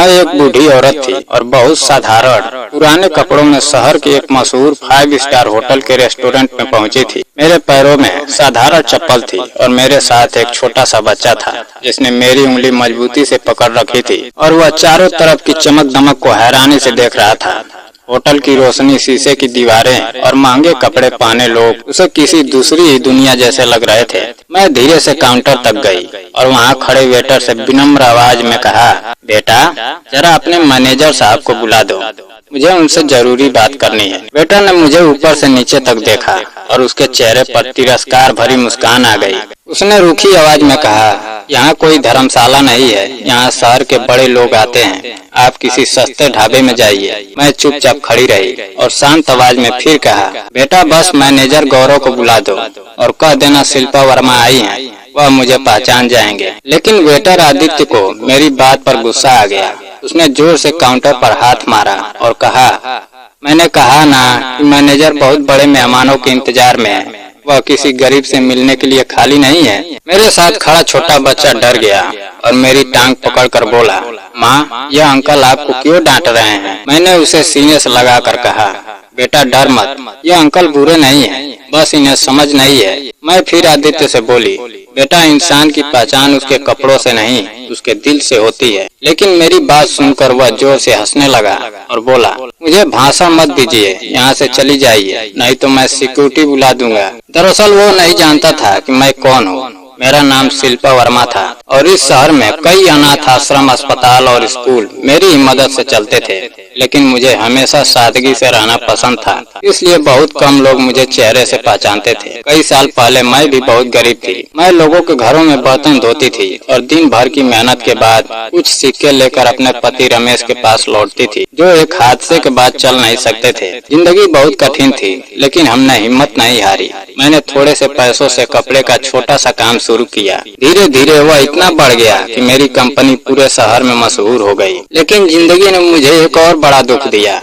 वहाँ एक बूढ़ी औरत थी और बहुत साधारण पुराने कपड़ों में शहर के एक मशहूर 5 स्टार होटल के रेस्टोरेंट में पहुंची थी। मेरे पैरों में साधारण चप्पल थी और मेरे साथ एक छोटा सा बच्चा था जिसने मेरी उंगली मजबूती से पकड़ रखी थी और वह चारों तरफ की चमक दमक को हैरानी से देख रहा था। होटल की रोशनी, शीशे की दीवारें और महंगे कपड़े पहने लोग उसे किसी दूसरी ही दुनिया जैसे लग रहे थे। मैं धीरे से काउंटर तक गई और वहाँ खड़े वेटर से विनम्र आवाज में कहा, बेटा जरा अपने मैनेजर साहब को बुला दो, मुझे उनसे जरूरी बात करनी है। वेटर ने मुझे ऊपर से नीचे तक देखा और उसके चेहरे पर तिरस्कार भरी मुस्कान आ गई। उसने रूखी आवाज में कहा, यहाँ कोई धर्मशाला नहीं है, यहाँ शहर के बड़े लोग आते हैं, आप किसी सस्ते ढाबे में जाइए। मैं चुपचाप खड़ी रही और शांत आवाज में फिर कहा, बेटा बस मैनेजर गौरव को बुला दो और कह देना शिल्पा वर्मा आई हैं, वह मुझे पहचान जाएंगे। लेकिन वेटर आदित्य को मेरी बात पर गुस्सा आ गया। उसने जोर से काउंटर पर हाथ मारा और कहा, मैंने कहा ना कि मैनेजर बहुत बड़े मेहमानों के इंतजार में है, वह किसी गरीब से मिलने के लिए खाली नहीं है। मेरे साथ खड़ा छोटा बच्चा डर गया और मेरी टांग पकड़कर बोला, माँ यह अंकल आपको क्यों डांट रहे हैं? मैंने उसे सीने से लगाकर कहा, बेटा डर मत, ये अंकल बुरे नहीं है, बस इन्हें समझ नहीं है। मैं फिर आदित्य से बोली, बेटा इंसान की पहचान उसके कपड़ों से नहीं उसके दिल से होती है। लेकिन मेरी बात सुनकर वह जोर से हंसने लगा और बोला, मुझे भाषण मत दीजिए, यहाँ से चली जाइए, नहीं तो मैं सिक्योरिटी बुला दूंगा। दरअसल वो नहीं जानता था कि मैं कौन हूँ। मेरा नाम शिल्पा वर्मा था और इस शहर में कई अनाथ आश्रम, अस्पताल और स्कूल मेरी ही मदद से चलते थे। लेकिन मुझे हमेशा सादगी से रहना पसंद था, इसलिए बहुत कम लोग मुझे चेहरे से पहचानते थे। कई साल पहले मैं भी बहुत गरीब थी। मैं लोगों के घरों में बर्तन धोती थी और दिन भर की मेहनत के बाद कुछ सिक्के लेकर अपने पति रमेश के पास लौटती थी, जो एक हादसे के बाद चल नहीं सकते थे। जिंदगी बहुत कठिन थी, लेकिन हमने हिम्मत नहीं हारी। मैंने थोड़े से पैसों से कपड़े का छोटा सा काम शुरू किया। धीरे धीरे वह इतना बढ़ गया कि मेरी कंपनी पूरे शहर में मशहूर हो गई। लेकिन जिंदगी ने मुझे एक और बड़ा दुख दिया।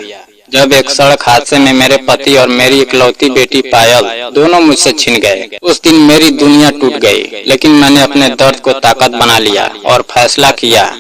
जब एक सड़क हादसे में मेरे पति और मेरी इकलौती बेटी पायल दोनों मुझसे छिन गए। उस दिन मेरी दुनिया टूट गई। लेकिन मैंने अपने दर्द को ताकत बना लिया और फैसला किया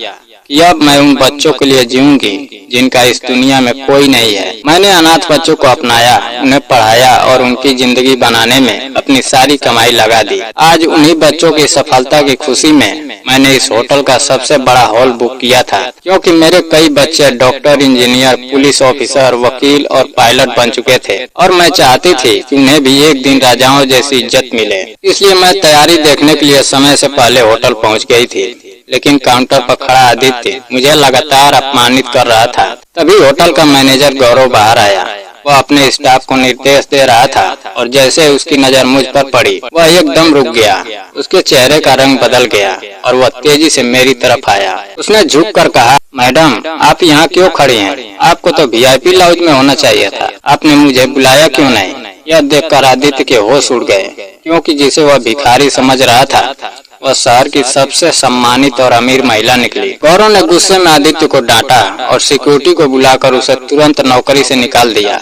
कि अब मैं उन बच्चों के लिए जीऊंगी जिनका इस दुनिया में कोई नहीं है। मैंने अनाथ बच्चों को अपनाया, उन्हें पढ़ाया और उनकी जिंदगी बनाने में अपनी सारी कमाई लगा दी। आज उन्हीं बच्चों की सफलता की खुशी में मैंने इस होटल का सबसे बड़ा हॉल बुक किया था, क्योंकि मेरे कई बच्चे डॉक्टर, इंजीनियर, पुलिस ऑफिसर, वकील और पायलट बन चुके थे और मैं चाहती थी कि उन्हें भी एक दिन राजाओं जैसी इज्जत मिले। इसलिए मैं तैयारी देखने के लिए समय से पहले होटल पहुंच गई थी। लेकिन काउंटर पर खड़ा आदित्य मुझे लगातार अपमानित कर रहा था। तभी होटल का मैनेजर गौरव बाहर आया। वह अपने स्टाफ को निर्देश दे रहा था और जैसे उसकी नजर मुझ पर पड़ी, वह एकदम रुक गया। उसके चेहरे का रंग बदल गया और वह तेजी से मेरी तरफ आया। उसने झुककर कहा, मैडम आप यहाँ क्यों खड़ी हैं? आपको तो VIP लाउंज में होना चाहिए था, आपने मुझे बुलाया क्यों नहीं? यह देखकर आदित्य के होश उड़ गए, क्योंकि जिसे वह भिखारी समझ रहा था वह शहर की सबसे सम्मानित और अमीर महिला निकली। गौरव ने गुस्से में आदित्य को डांटा और सिक्योरिटी को बुलाकर उसे तुरंत नौकरी से निकाल दिया।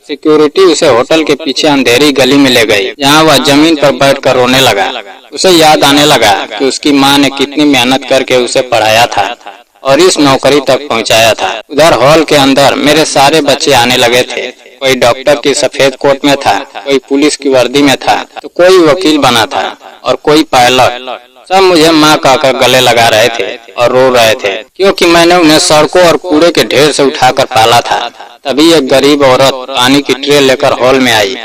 सिक्योरिटी उसे होटल के पीछे अंधेरी गली में ले गई, जहां वह जमीन पर बैठकर रोने लगा। उसे याद आने लगा कि उसकी माँ ने कितनी मेहनत करके उसे पढ़ाया था और इस नौकरी तक पहुंचाया था। उधर हॉल के अंदर मेरे सारे बच्चे आने लगे थे। कोई डॉक्टर की सफेद कोट में था, कोई पुलिस की वर्दी में था, तो कोई वकील बना था और कोई पायलट। सब मुझे माँ कहकर गले लगा रहे थे और रो रहे थे, क्योंकि मैंने उन्हें सड़कों और कूड़े के ढेर से उठाकर पाला था। तभी एक गरीब औरत पानी की ट्रे लेकर हॉल में आई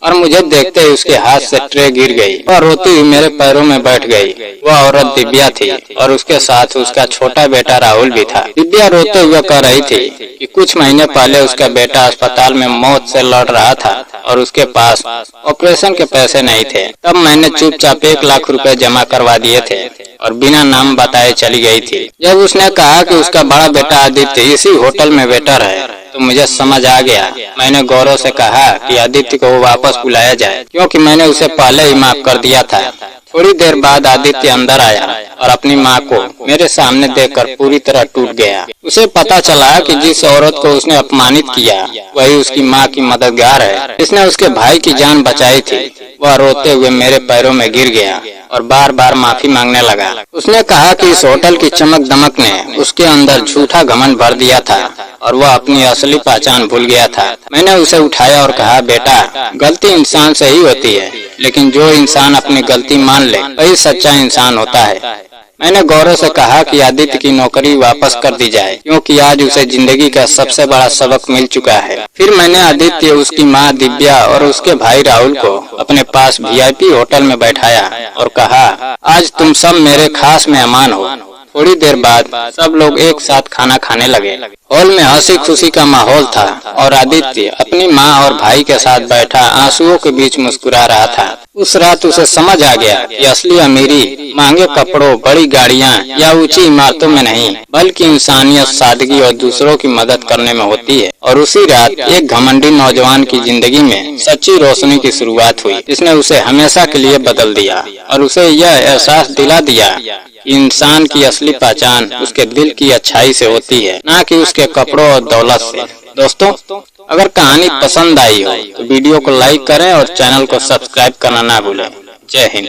और मुझे देखते ही उसके हाथ से ट्रे गिर गई। वह रोती हुई मेरे पैरों में बैठ गई। वह औरत दिव्या थी और उसके साथ उसका छोटा बेटा राहुल भी था। दिव्या रोते हुए कह रही थी कि कुछ महीने पहले उसका बेटा अस्पताल में मौत से लड़ रहा था और उसके पास ऑपरेशन के पैसे नहीं थे। तब मैंने चुपचाप 1 लाख रुपए जमा करवा दिए थे और बिना नाम बताए चली गई थी। जब उसने कहा कि उसका बड़ा बेटा आदित्य इसी होटल में वेटर है, तो मुझे समझ आ गया। मैंने गौरव से कहा कि आदित्य को वापस बुलाया जाए, क्योंकि मैंने उसे पहले ही माफ कर दिया था। थोड़ी देर बाद आदित्य अंदर आया और अपनी माँ को मेरे सामने देखकर पूरी तरह टूट गया। उसे पता चला कि जिस औरत को उसने अपमानित किया वही उसकी माँ की मददगार है, जिसने उसके भाई की जान बचाई थी। वह रोते हुए मेरे पैरों में गिर गया और बार बार माफी मांगने लगा। उसने कहा कि इस होटल की चमक दमक ने उसके अंदर झूठा घमंड भर दिया था और वह अपनी असली पहचान भूल गया था। मैंने उसे उठाया और कहा, बेटा, गलती इंसान से ही होती है, लेकिन जो इंसान अपनी गलती मान ले वही सच्चा इंसान होता है। मैंने गौरव से कहा कि आदित्य की नौकरी वापस कर दी जाए, क्योंकि आज उसे जिंदगी का सबसे बड़ा सबक मिल चुका है। फिर मैंने आदित्य, उसकी माँ दिव्या और उसके भाई राहुल को अपने पास VIP होटल में बैठाया और कहा, आज तुम सब मेरे खास मेहमान हो। थोड़ी देर बाद सब लोग एक साथ खाना खाने लगे। हॉल में हंसी खुशी का माहौल था और आदित्य अपनी माँ और भाई के साथ बैठा आंसुओं के बीच मुस्कुरा रहा था। उस रात उसे समझ आ गया कि असली अमीरी महंगे कपड़ों, बड़ी गाड़ियाँ या ऊंची इमारतों में नहीं, बल्कि इंसानियत, सादगी और दूसरों की मदद करने में होती है। और उसी रात एक घमंडी नौजवान की जिंदगी में सच्ची रोशनी की शुरुआत हुई, जिसने उसे हमेशा के लिए बदल दिया और उसे यह एहसास दिला दिया इंसान की असली पहचान उसके दिल की अच्छाई से होती है, न कि उसके कपड़ों और दौलत से। दोस्तों, अगर कहानी पसंद आई हो तो वीडियो को लाइक करें और चैनल को सब्सक्राइब करना ना भूलें। जय हिंद।